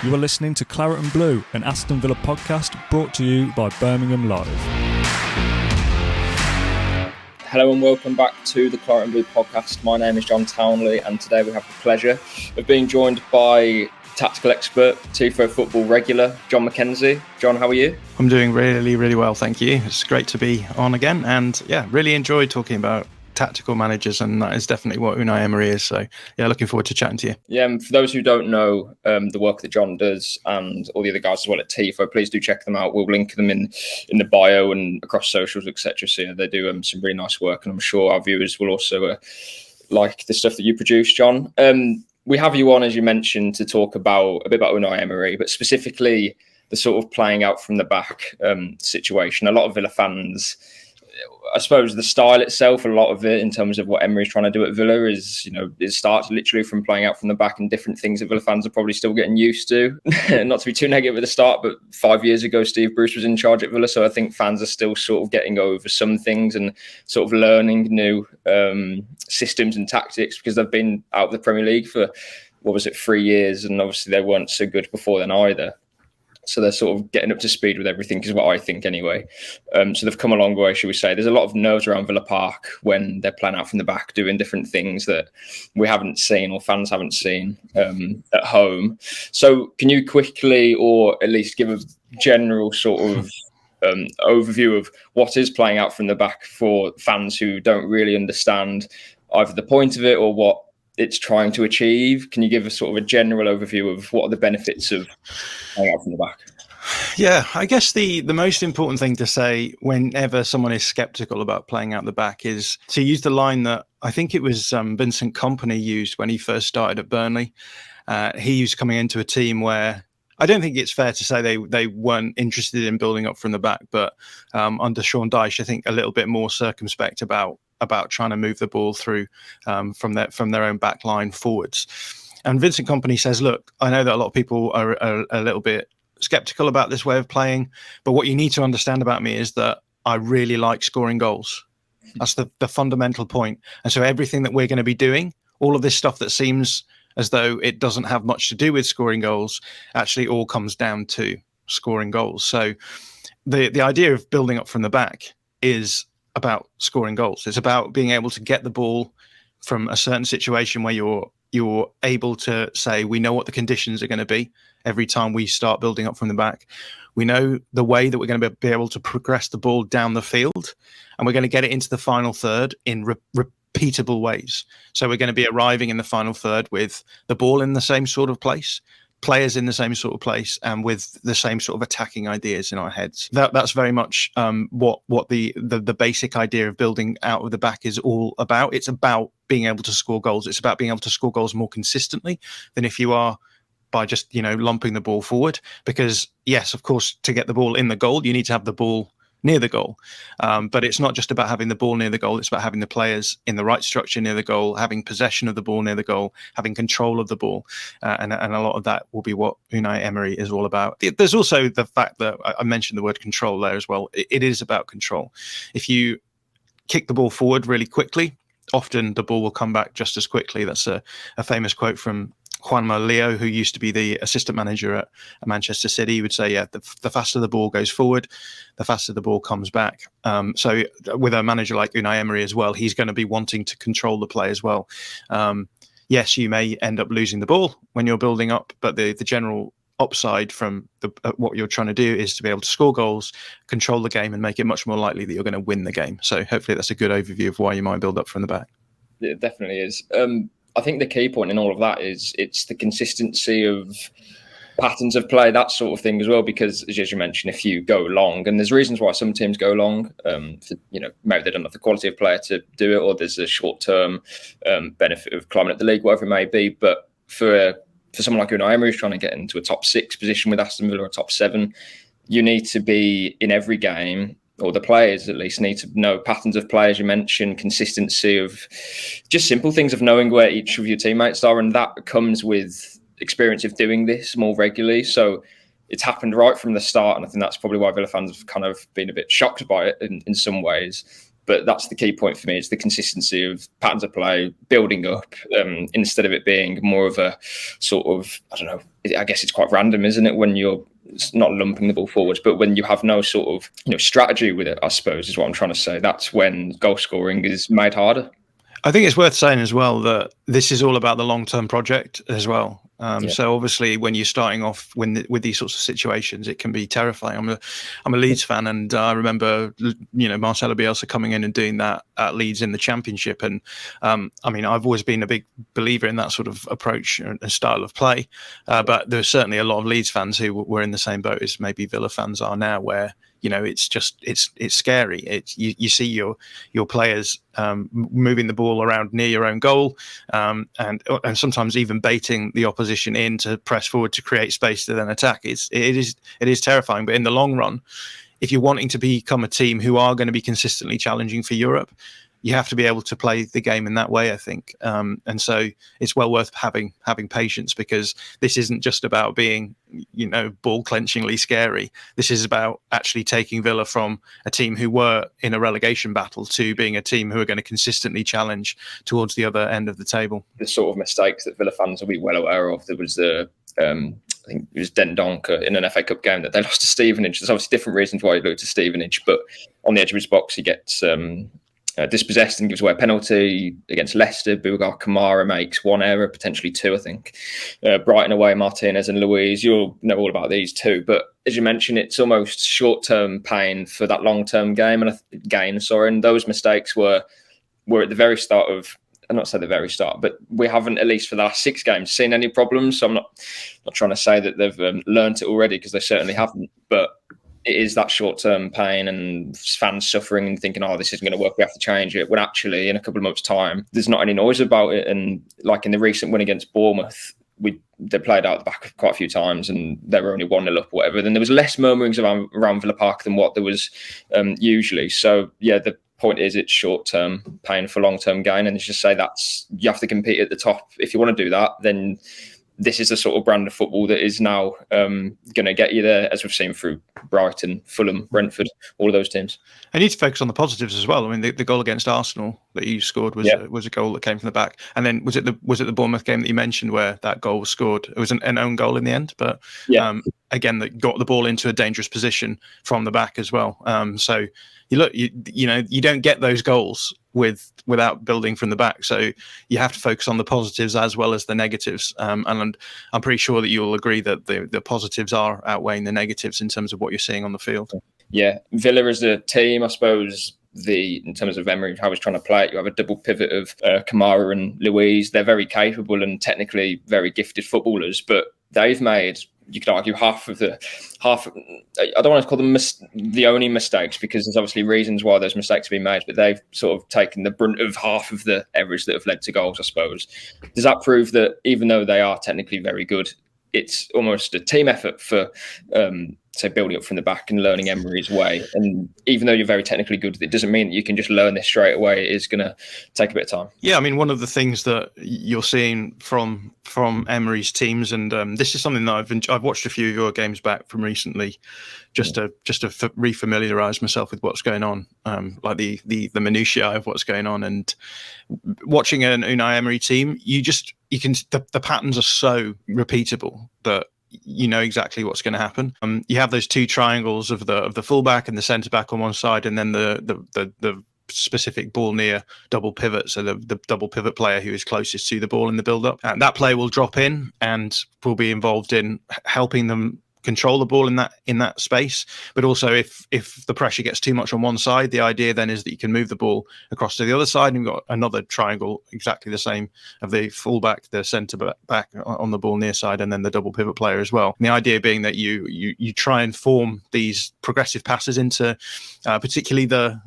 You are listening to Claret and Blue, an Aston Villa podcast brought to you by Birmingham Live. Hello and welcome back to the Claret and Blue podcast. My name is John Townley and today we have the pleasure of being joined by tactical expert, Tifo football regular, John McKenzie. John, how are you? I'm doing really, really well, thank you. It's great to be on again and really enjoyed talking about tactical managers, and that is definitely what Unai Emery is. So looking forward to chatting to you. Yeah, and for those who don't know the work that John does and all the other guys as well at Tifo, please do check them out. We'll link them in the bio and across socials, etc. So they do some really nice work, and I'm sure our viewers will also like the stuff that you produce, John. We have you on, as you mentioned, to talk a bit about Unai Emery, but specifically the sort of playing out from the back situation. A lot of Villa fans, I suppose the style itself, a lot of it in terms of what Emery's trying to do at Villa is, it starts literally from playing out from the back and different things that Villa fans are probably still getting used to. Not to be too negative at the start, but 5 years ago, Steve Bruce was in charge at Villa. So I think fans are still sort of getting over some things and sort of learning new systems and tactics because they've been out of the Premier League for, 3 years? And obviously they weren't so good before then either. So they're sort of getting up to speed with everything, is what I think anyway. So they've come a long way, should we say. There's a lot of nerves around Villa Park when they're playing out from the back, doing different things that we haven't seen or fans haven't seen at home. So can you quickly, or at least give a general sort of overview of what is playing out from the back for fans who don't really understand either the point of it or what it's trying to achieve? Can you give us sort of a general overview of what are the benefits of playing out from the back? Yeah, I guess the most important thing to say whenever someone is sceptical about playing out the back is to use the line that I think it was Vincent Kompany used when he first started at Burnley. He was coming into a team where I don't think it's fair to say they weren't interested in building up from the back, but under Sean Dyche, I think a little bit more circumspect about trying to move the ball through from their own back line forwards. And Vincent Kompany says, look, I know that a lot of people are a little bit skeptical about this way of playing, but what you need to understand about me is that I really like scoring goals. That's the fundamental point. And so everything that we're going to be doing, all of this stuff that seems as though it doesn't have much to do with scoring goals, actually all comes down to scoring goals. So the idea of building up from the back is about scoring goals. It's about being able to get the ball from a certain situation where you're able to say, we know what the conditions are going to be every time we start building up from the back. We know the way that we're going to be able to progress the ball down the field, and we're going to get it into the final third in repeatable ways. So we're going to be arriving in the final third with the ball in the same sort of place, players in the same sort of place, and with the same sort of attacking ideas in our heads. That's very much what the basic idea of building out of the back is all about. It's about being able to score goals. It's about being able to score goals more consistently than if you are by just lumping the ball forward. Because yes, of course, to get the ball in the goal, you need to have the ball near the goal. But it's not just about having the ball near the goal. It's about having the players in the right structure near the goal, having possession of the ball near the goal, having control of the ball. And a lot of that will be what Unai Emery is all about. There's also the fact that I mentioned the word control there as well. It is about control. If you kick the ball forward really quickly, often the ball will come back just as quickly. That's a famous quote from Juanma Leo, who used to be the assistant manager at Manchester City. He would say, the faster the ball goes forward, the faster the ball comes back. So with a manager like Unai Emery as well, he's going to be wanting to control the play as well. Yes, you may end up losing the ball when you're building up, but the general upside from what you're trying to do is to be able to score goals, control the game, and make it much more likely that you're going to win the game. So hopefully that's a good overview of why you might build up from the back. It definitely is. I think the key point in all of that is it's the consistency of patterns of play, that sort of thing as well, because as you mentioned, if you go long, and there's reasons why some teams go long, maybe they don't have the quality of player to do it, or there's a short-term benefit of climbing up the league, whatever it may be. But for someone like Unai Emery who's trying to get into a top 6 position with Aston Villa or a top 7, you need to be in every game, or the players at least need to know patterns of play, as you mentioned, consistency of just simple things of knowing where each of your teammates are. And that comes with experience of doing this more regularly. So it's happened right from the start. And I think that's probably why Villa fans have kind of been a bit shocked by it in some ways. But that's the key point for me. It's the consistency of patterns of play, building up, instead of it being more of a sort of, I don't know, I guess it's quite random, isn't it, when you're not lumping the ball forwards, but when you have no sort of strategy with it, I suppose, is what I'm trying to say. That's when goal scoring is made harder. I think it's worth saying as well that this is all about the long-term project as well. So obviously, when you're starting off with these sorts of situations, it can be terrifying. I'm a Leeds fan, and I remember Marcelo Bielsa coming in and doing that at Leeds in the Championship. And I mean, I've always been a big believer in that sort of approach and style of play. But there's certainly a lot of Leeds fans who were in the same boat as maybe Villa fans are now, where it's scary. You see your players moving the ball around near your own goal, and sometimes even baiting the opposition in to press forward to create space to then attack. It is terrifying. But in the long run, if you're wanting to become a team who are going to be consistently challenging for Europe, you have to be able to play the game in that way, I think. And so it's well worth having patience, because this isn't just about being, ball clenchingly scary. This is about actually taking Villa from a team who were in a relegation battle to being a team who are going to consistently challenge towards the other end of the table. The sort of mistakes that Villa fans will be well aware of. There was I think it was Den Donker in an FA Cup game that they lost to Stevenage. There's obviously different reasons why he lost to Stevenage, but on the edge of his box, he gets dispossessed and gives away a penalty. Against Leicester, Boubacar Kamara makes one error, potentially two, I think. Brighton away, Martinez and Luiz. You'll know all about these too. But as you mentioned, it's almost short-term pain for that long-term gain. And those mistakes were at the very start of, I'm not saying the very start, but we haven't, at least for the last 6 games, seen any problems. So I'm not trying to say that they've learned it already, because they certainly haven't. But it is that short-term pain and fans suffering and thinking, this isn't going to work, we have to change it. When actually, in a couple of months' time, there's not any noise about it. And like in the recent win against Bournemouth, they played out the back quite a few times and they were only 1-0 up or whatever. Then there was less murmurings around Villa Park than what there was usually. So, yeah, the point is it's short-term pain for long-term gain. And it's just say you have to compete at the top. If you want to do that, then this is the sort of brand of football that is now going to get you there, as we've seen through Brighton, Fulham, Brentford, all of those teams. I need to focus on the positives as well. I mean, the goal against Arsenal that you scored was a goal that came from the back. And then was it the Bournemouth game that you mentioned where that goal was scored? It was an own goal in the end, but again, that got the ball into a dangerous position from the back as well. So you don't get those goals without building from the back. So you have to focus on the positives as well as the negatives. And I'm pretty sure that you'll agree that the positives are outweighing the negatives in terms of what you're seeing on the field. Yeah, Villa as a team, I suppose, in terms of Emery, how he's trying to play it, you have a double pivot of Kamara and Luiz. They're very capable and technically very gifted footballers, but they've made, you could argue, I don't want to call them the only mistakes, because there's obviously reasons why those mistakes have been made, but they've sort of taken the brunt of half of the errors that have led to goals, I suppose. Does that prove that even though they are technically very good, it's almost a team effort for building up from the back and learning Emery's way? And even though you're very technically good, it doesn't mean that you can just learn this straight away. It is going to take a bit of time. Yeah, I mean, one of the things that you're seeing from Emery's teams, and this is something that I've watched a few of your games back from recently, just to refamiliarize myself with what's going on, like the minutiae of what's going on. And watching an Unai Emery team, the patterns are so repeatable that you know exactly what's going to happen. You have those two triangles of the fullback and the centre back on one side, and then the specific ball near double pivot. So the double pivot player who is closest to the ball in the build up, and that player will drop in and will be involved in helping them control the ball in that space. But also if the pressure gets too much on one side, the idea then is that you can move the ball across to the other side, and you've got another triangle exactly the same of the fullback, the centre back on the ball near side, and then the double pivot player as well. And the idea being that you try and form these progressive passes into particularly the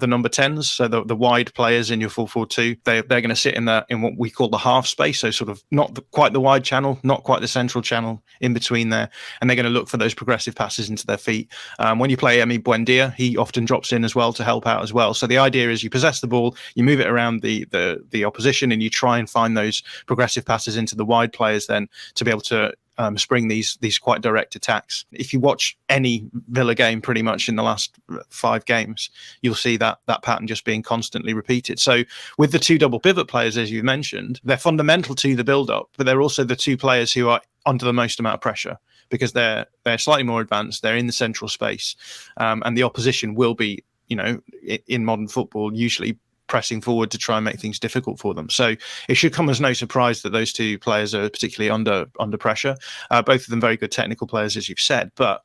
number 10s, so the wide players in your 4-4-2. They're going to sit in what we call the half space, so sort of not quite the wide channel, not quite the central channel, in between there, and they're going to look for those progressive passes into their feet. When you play Emi Buendia, he often drops in as well to help out as well. So the idea is you possess the ball, you move it around the opposition, and you try and find those progressive passes into the wide players then to be able to spring these quite direct attacks. If you watch any Villa game pretty much in the last 5 games, you'll see that pattern just being constantly repeated. So with the 2 double pivot players, as you mentioned, they're fundamental to the build-up, but they're also the 2 players who are under the most amount of pressure because they're slightly more advanced, they're in the central space, and the opposition will be, in modern football, usually pressing forward to try and make things difficult for them. So it should come as no surprise that those 2 players are particularly under pressure. Both of them very good technical players, as you've said, but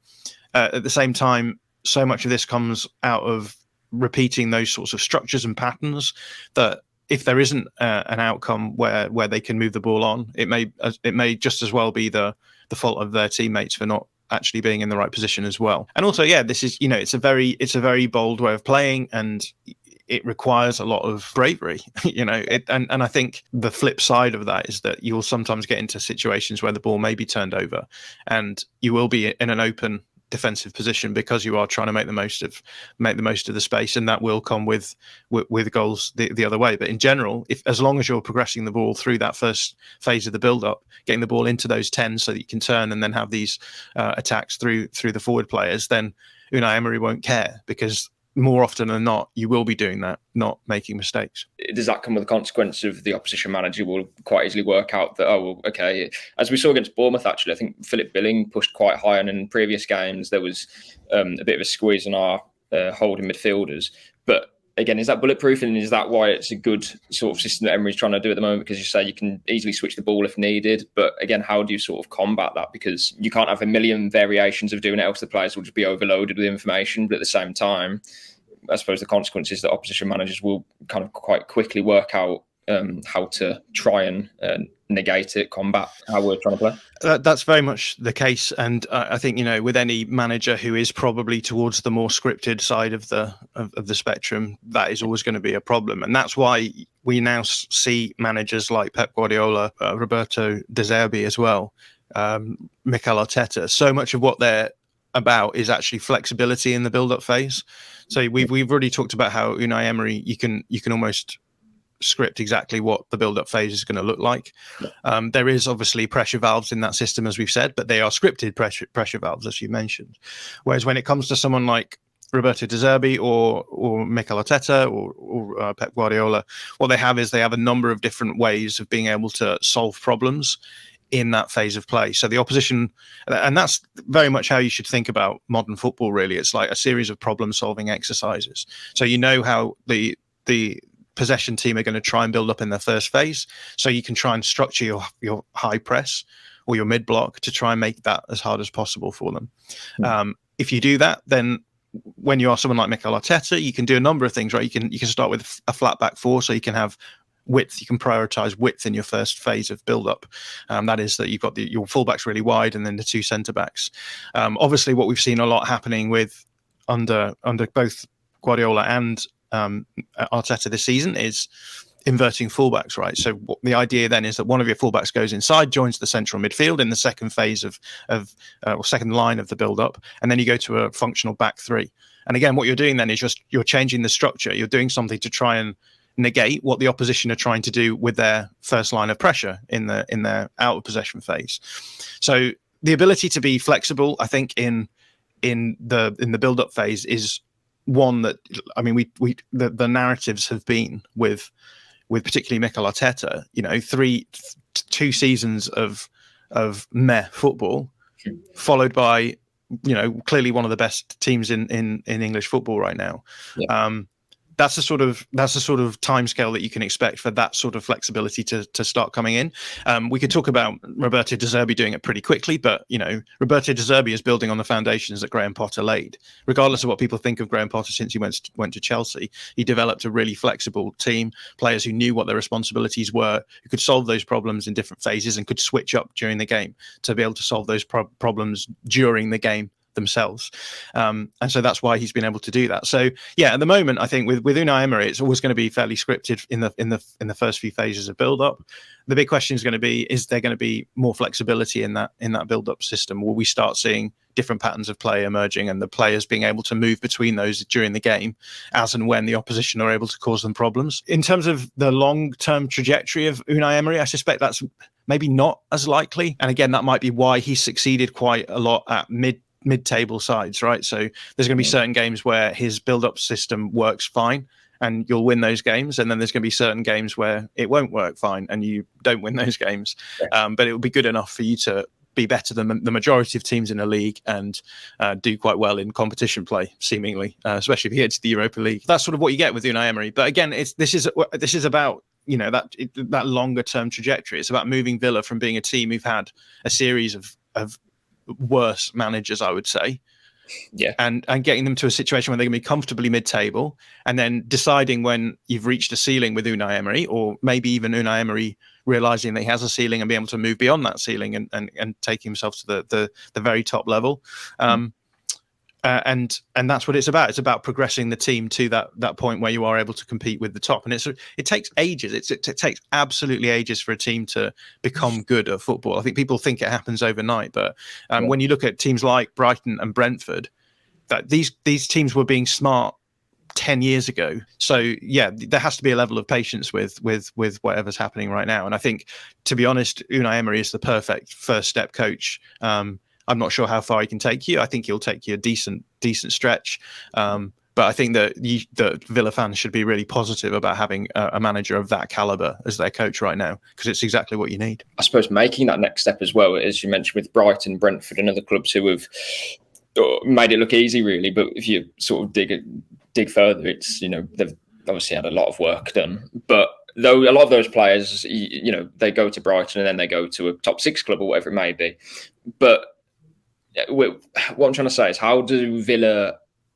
at the same time, so much of this comes out of repeating those sorts of structures and patterns that if there isn't an outcome where they can move the ball on, it may just as well be the fault of their teammates for not actually being in the right position as well. And also, this is, it's a very bold way of playing, and it requires a lot of bravery, and I think the flip side of that is that you will sometimes get into situations where the ball may be turned over and you will be in an open defensive position because you are trying to make the most of the space, and that will come with goals the other way. But in general, as long as you're progressing the ball through that first phase of the build-up, getting the ball into those 10 so that you can turn and then have these attacks through the forward players, then Unai Emery won't care, because more often than not, you will be doing that, not making mistakes. Does that come with the consequence of the opposition manager will quite easily work out that, as we saw against Bournemouth, actually, I think Philip Billing pushed quite high, and in previous games, there was a bit of a squeeze on our holding midfielders. But again, is that bulletproof, and is that why it's a good sort of system that Emery's trying to do at the moment? Because you say you can easily switch the ball if needed, but again, how do you sort of combat that? Because you can't have a million variations of doing it, else the players will just be overloaded with information. But at the same time, I suppose the consequence is that opposition managers will kind of quite quickly work out how to try and negate it, combat how we're trying to play. That's very much the case, and I think with any manager who is probably towards the more scripted side of the spectrum, that is always going to be a problem, and that's why we now see managers like Pep Guardiola, Roberto De Zerbi as well, Mikel Arteta. So much of what they're about is actually flexibility in the build-up phase. So we've already talked about how Unai Emery, you can almost script exactly what the build-up phase is going to look like. There is obviously pressure valves in that system, as we've said, but they are scripted pressure valves, as you mentioned. Whereas when it comes to someone like Roberto De Zerbi or Mikel Arteta or Pep Guardiola, what they have is they have a number of different ways of being able to solve problems in that phase of play. So the opposition, and that's very much how you should think about modern football, really. It's like a series of problem-solving exercises. So how the possession team are going to try and build up in their first phase. So you can try and structure your high press or your mid-block to try and make that as hard as possible for them. If you do that, then when you are someone like Mikel Arteta, you can do a number of things, right? You can start with a flat back 4, so you can have width. You can prioritize width in your first phase of build-up. That is that you've got your fullbacks really wide and then the 2 centre-backs. Obviously, what we've seen a lot happening with under both Guardiola and Arteta this season is inverting fullbacks, right? So the idea then is that one of your fullbacks goes inside, joins the central midfield in the second phase or second line of the build-up, and then you go to a functional back 3. And again, what you're doing then is you're changing the structure. You're doing something to try and negate what the opposition are trying to do with their first line of pressure in their out of possession phase. So the ability to be flexible, I think, in the build-up phase is one that, I mean, the narratives have been with particularly Mikel Arteta, 2 seasons of meh football, followed by clearly one of the best teams in English football right now. Yeah. That's the sort of timescale that you can expect for that sort of flexibility to start coming in. We could talk about Roberto De Zerbi doing it pretty quickly, but Roberto De Zerbi is building on the foundations that Graham Potter laid. Regardless of what people think of Graham Potter since he went to Chelsea, he developed a really flexible team, players who knew what their responsibilities were, who could solve those problems in different phases and could switch up during the game to be able to solve those problems during the game themselves. And so that's why he's been able to do that. So yeah, at the moment, I think with Unai Emery, it's always going to be fairly scripted in the first few phases of build up. The big question is going to be, is there going to be more flexibility in that build up system? Will we start seeing different patterns of play emerging and the players being able to move between those during the game as and when the opposition are able to cause them problems? In terms of the long-term trajectory of Unai Emery, I suspect that's maybe not as likely. And again, that might be why he succeeded quite a lot at mid-table sides, right? So there's going to be certain games where his build-up system works fine and you'll win those games. And then there's going to be certain games where it won't work fine and you don't win those games. But it will be good enough for you to be better than the majority of teams in a league and do quite well in competition play, seemingly, especially if you get to the Europa League. That's sort of what you get with Unai Emery. But again, this is about that longer term trajectory. It's about moving Villa from being a team who've had a series of worse managers, I would say, and getting them to a situation where they're going to be comfortably mid-table, and then deciding when you've reached a ceiling with Unai Emery, or maybe even Unai Emery realizing that he has a ceiling and being able to move beyond that ceiling and take himself to the very top level. And that's what it's about. It's about progressing the team to that point where you are able to compete with the top. And it takes ages. It takes absolutely ages for a team to become good at football. I think people think it happens overnight, but when you look at teams like Brighton and Brentford, that these teams were being smart 10 years ago. So yeah, there has to be a level of patience with whatever's happening right now. And I think, to be honest, Unai Emery is the perfect first step coach. I'm not sure how far he can take you. I think he'll take you a decent stretch. But I think that the Villa fans should be really positive about having a manager of that caliber as their coach right now, because it's exactly what you need. I suppose making that next step as well, as you mentioned with Brighton, Brentford and other clubs who have made it look easy, really. But if you sort of dig further, it's, they've obviously had a lot of work done. But though a lot of those players, they go to Brighton and then they go to a top 6 club or whatever it may be. But what I'm trying to say is, how do Villa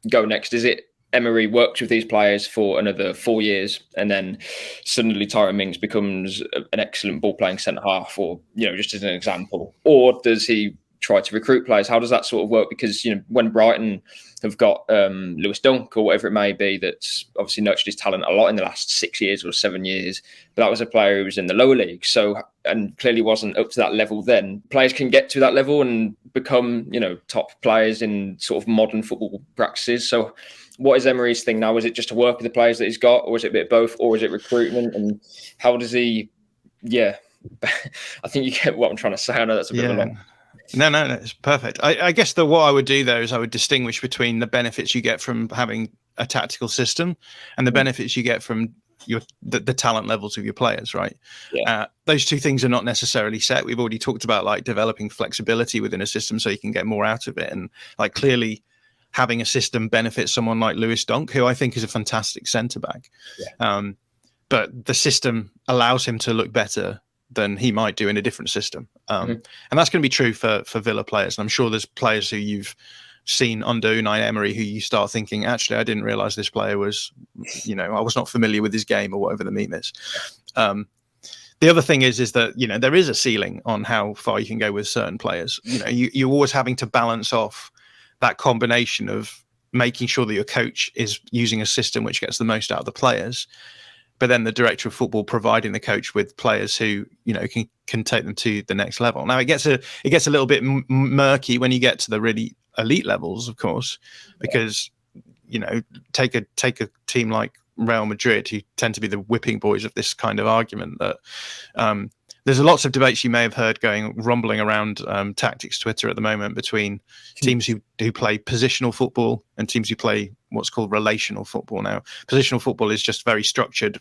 go next? Is it Emery works with these players for another 4 years and then suddenly Tyrone Mings becomes an excellent ball-playing centre-half, or, just as an example? Or does he try to recruit players? How does that sort of work? Because, when Brighton have got Lewis Dunk or whatever it may be, that's obviously nurtured his talent a lot in the last 6 years or 7 years, but that was a player who was in the lower league, so, and clearly wasn't up to that level then. Players can get to that level and become, top players in sort of modern football practices. So what is Emery's thing now? Is it just to work with the players that he's got, or is it a bit of both, or is it recruitment? And how does he, I think you get what I'm trying to say. I know that's a bit of a long... No, it's perfect. I guess what I would do there is I would distinguish between the benefits you get from having a tactical system and the benefits you get from the talent levels of your players, right? Those two things are not necessarily set. We've already talked about like developing flexibility within a system so you can get more out of it, and like clearly having a system benefits someone like Lewis Dunk, who I think is a fantastic centre back. But the system allows him to look better than he might do in a different system. And that's going to be true for Villa players. And I'm sure there's players who you've seen under Unai Emery who you start thinking, actually, I didn't realise this player was, I was not familiar with his game, or whatever the meme is. The other thing is that, there is a ceiling on how far you can go with certain players. You're always having to balance off that combination of making sure that your coach is using a system which gets the most out of the players, but then the director of football providing the coach with players who can take them to the next level. Now it gets a little bit murky when you get to the really elite levels, of course, because take a team like Real Madrid, who tend to be the whipping boys of this kind of argument. That there's lots of debates you may have heard rumbling around tactics Twitter at the moment between teams who play positional football and teams who play what's called relational football. Now, positional football is just very structured,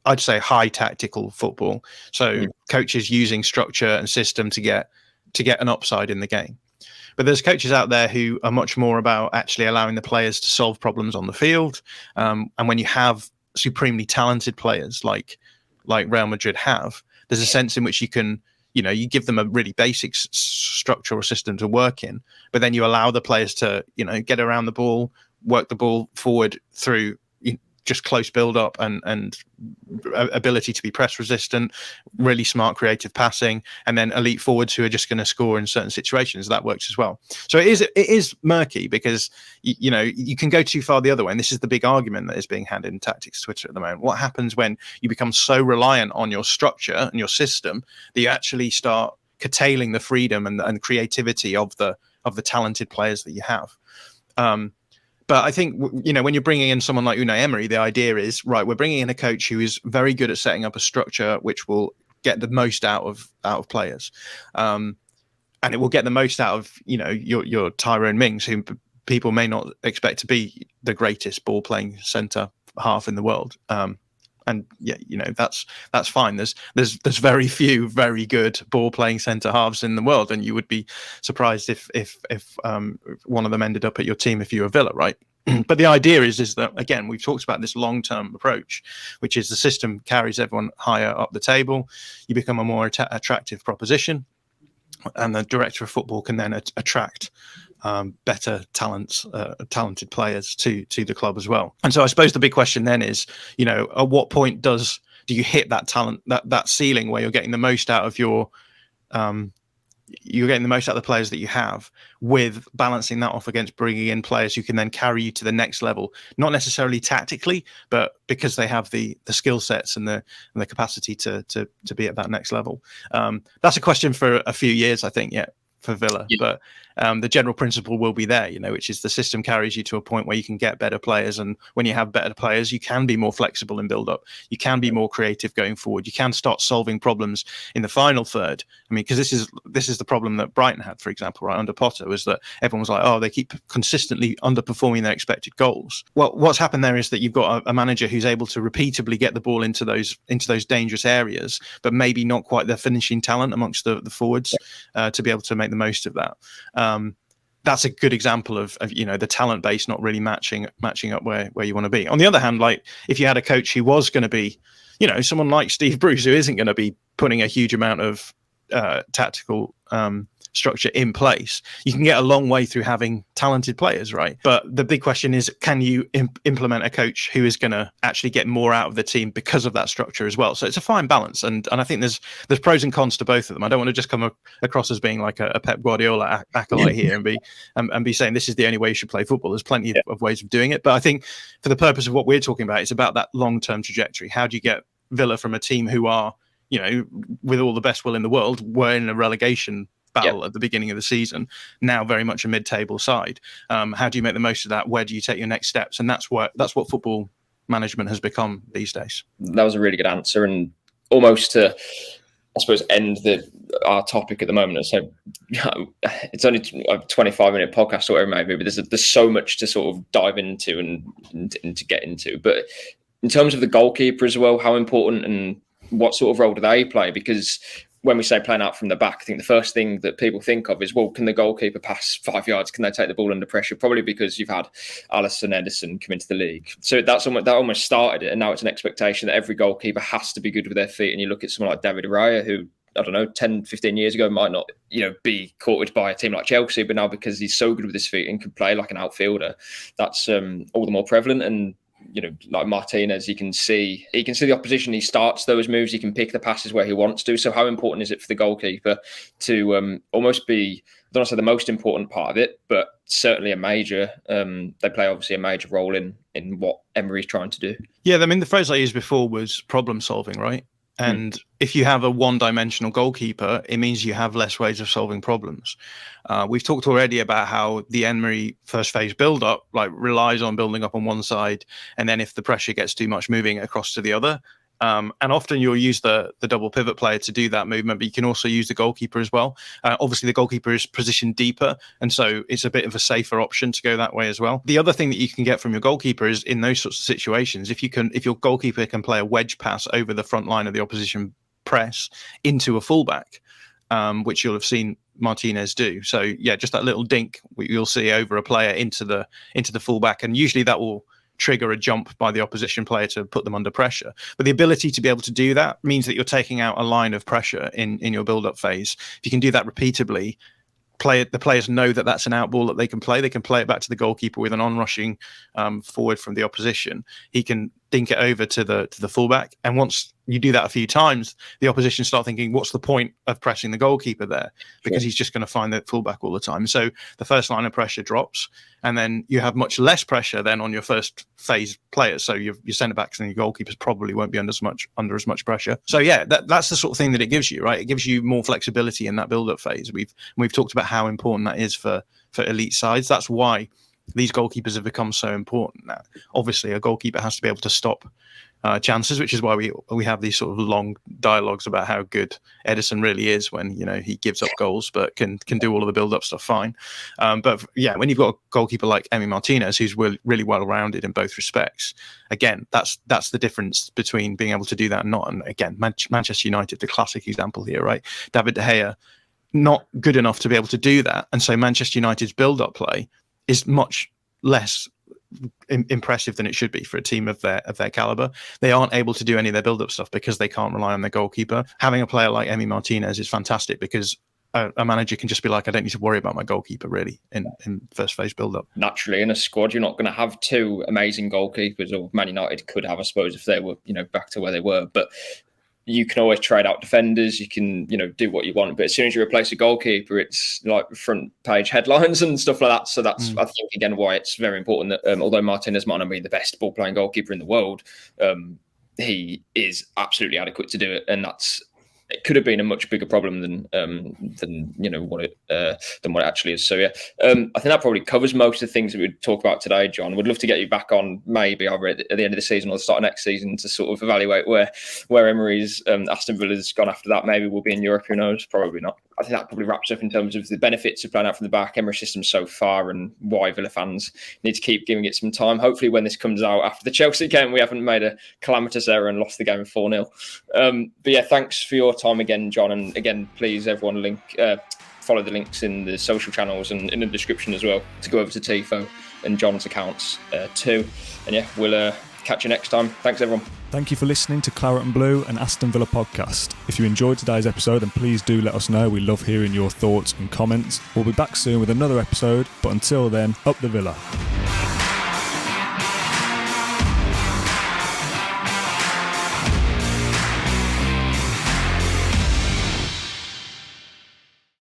I'd say high tactical football. So coaches using structure and system to get an upside in the game. But there's coaches out there who are much more about actually allowing the players to solve problems on the field. And when you have supremely talented players like Real Madrid have, there's a sense in which you can, you give them a really basic structure or system to work in, but then you allow the players to, get around the ball, work the ball forward through just close build up and ability to be press resistant, really smart creative passing, and then elite forwards who are just going to score in certain situations. That works as well. So it is murky because you can go too far the other way, and this is the big argument that is being had in tactics Twitter at the moment. What happens when you become so reliant on your structure and your system that you actually start curtailing the freedom and creativity of the talented players that you have? But I think, when you're bringing in someone like Unai Emery, the idea is, right, we're bringing in a coach who is very good at setting up a structure which will get the most out of players. And it will get the most out of, your Tyrone Mings, who people may not expect to be the greatest ball playing centre half in the world. And yeah, that's fine. There's very few very good ball playing centre halves in the world, and you would be surprised if one of them ended up at your team if you were Villa, right? But the idea is that, again, we've talked about this long-term approach, which is the system carries everyone higher up the table. You become a more attractive proposition, and the director of football can then attract better talented players to the club as well. And so I suppose the big question then is, at what point do you hit that talent, that ceiling where you're getting the most out of the players that you have, with balancing that off against bringing in players who can then carry you to the next level, not necessarily tactically, but because they have the skill sets and the capacity to be at that next level. That's a question for a few years, I think, for Villa. Yeah. But the general principle will be there, which is the system carries you to a point where you can get better players. And when you have better players, you can be more flexible in build up. You can be more creative going forward. You can start solving problems in the final third. I mean, because this is the problem that Brighton had, for example, right under Potter, was that everyone was like, oh, they keep consistently underperforming their expected goals. Well, what's happened there is that you've got a manager who's able to repeatedly get the ball into those dangerous areas, but maybe not quite the finishing talent amongst the forwards to be able to make the most of that. That's a good example of the talent base not really matching up where you want to be. On the other hand, like if you had a coach who was going to be, someone like Steve Bruce, who isn't going to be putting a huge amount of tactical structure in place, you can get a long way through having talented players, right? But the big question is, can you implement a coach who is going to actually get more out of the team because of that structure as well? So it's a fine balance, and I think there's pros and cons to both of them. I don't want to just come across as being like a Pep Guardiola acolyte here and be saying this is the only way you should play football. There's plenty of ways of doing it, but I think for the purpose of what we're talking about, it's about that long-term trajectory. How do you get Villa from a team who are, with all the best will in the world, were in a relegation battle at the beginning of the season, now very much a mid-table side? How do you make the most of that? Where do you take your next steps? And that's what football management has become these days. That was a really good answer, and almost to, I suppose, end our topic at the moment. So it's only a 25-minute podcast or whatever it may be, but there's so much to sort of dive into and to get into. But in terms of the goalkeeper as well, how important and what sort of role do they play? Because when we say playing out from the back, I think the first thing that people think of is, well, can the goalkeeper pass 5 yards? Can they take the ball under pressure? Probably because you've had Alisson, Ederson come into the league. So that almost started it. And now it's an expectation that every goalkeeper has to be good with their feet. And you look at someone like David Raya, who, I don't know, 10, 15 years ago might not, be courted by a team like Chelsea, but now because he's so good with his feet and can play like an outfielder, that's all the more prevalent. And like Martinez, he can see the opposition. He starts those moves. He can pick the passes where he wants to. So how important is it for the goalkeeper to almost be, I don't want to say the most important part of it, but certainly a major, they play obviously a major role in what Emery's trying to do. Yeah, I mean, the phrase I used before was problem solving, right? And if you have a one-dimensional goalkeeper, it means you have less ways of solving problems. We've talked already about how the Emery first phase build-up relies on building up on one side, and then if the pressure gets too much, moving across to the other. And often you'll use the double pivot player to do that movement, but you can also use the goalkeeper as well. Obviously, the goalkeeper is positioned deeper, and so it's a bit of a safer option to go that way as well. The other thing that you can get from your goalkeeper is, in those sorts of situations, if your goalkeeper can play a wedge pass over the front line of the opposition press into a fullback, which you'll have seen Martinez do. So yeah, just that little dink you'll see over a player into the fullback, and usually that will trigger a jump by the opposition player to put them under pressure. But the ability to be able to do that means that you're taking out a line of pressure in your build-up phase. If you can do that repeatedly, the players know that that's an out ball that they can play. They can play it back to the goalkeeper with an on-rushing forward from the opposition. He can dink it over to the fullback, and once you do that a few times, the opposition start thinking, what's the point of pressing the goalkeeper there? Because he's just going to find the fullback all the time. So the first line of pressure drops, and then you have much less pressure then on your first phase players. So your centre backs and your goalkeepers probably won't be under as much pressure. So yeah, that's the sort of thing that it gives you, right? It gives you more flexibility in that build-up phase. We've talked about how important that is for elite sides. That's why these goalkeepers have become so important now. Obviously, a goalkeeper has to be able to stop chances, which is why we have these sort of long dialogues about how good Ederson really is when he gives up goals, but can do all of the build-up stuff fine. But yeah, when you've got a goalkeeper like Emi Martinez, who's really well-rounded in both respects, again, that's the difference between being able to do that and not. And again, Manchester United, the classic example here, right? David De Gea, not good enough to be able to do that, and so Manchester United's build-up play is much less impressive than it should be for a team of their caliber. They aren't able to do any of their build-up stuff because they can't rely on their goalkeeper. Having a player like Emi Martinez is fantastic because a manager can just be like, I don't need to worry about my goalkeeper really in first phase build-up. Naturally, in a squad, you're not going to have two amazing goalkeepers, or Man United could have, I suppose, if they were back to where they were. But you can always trade out defenders. You can, do what you want. But as soon as you replace a goalkeeper, it's like front page headlines and stuff like that. So that's, I think, again, why it's very important that although Martinez might not be the best ball playing goalkeeper in the world, he is absolutely adequate to do it. And it could have been a much bigger problem than what it actually is. So yeah, I think that probably covers most of the things that we'd talk about today, John. We'd love to get you back on maybe either at the end of the season or the start of next season to sort of evaluate where Emery's Aston Villa's gone after that. Maybe we'll be in Europe, who knows? Probably not. I think that probably wraps up in terms of the benefits of playing out from the back, Emery's system so far, and why Villa fans need to keep giving it some time. Hopefully when this comes out after the Chelsea game, we haven't made a calamitous error and lost the game 4-0. But yeah, thanks for your time again, John. And again, please, everyone, follow the links in the social channels and in the description as well to go over to Tifo and John's accounts too. And yeah, we'll catch you next time. Thanks, everyone. Thank you for listening to Claret and Blue, an Aston Villa podcast. If you enjoyed today's episode, then please do let us know. We love hearing your thoughts and comments. We'll be back soon with another episode, but until then, up the Villa.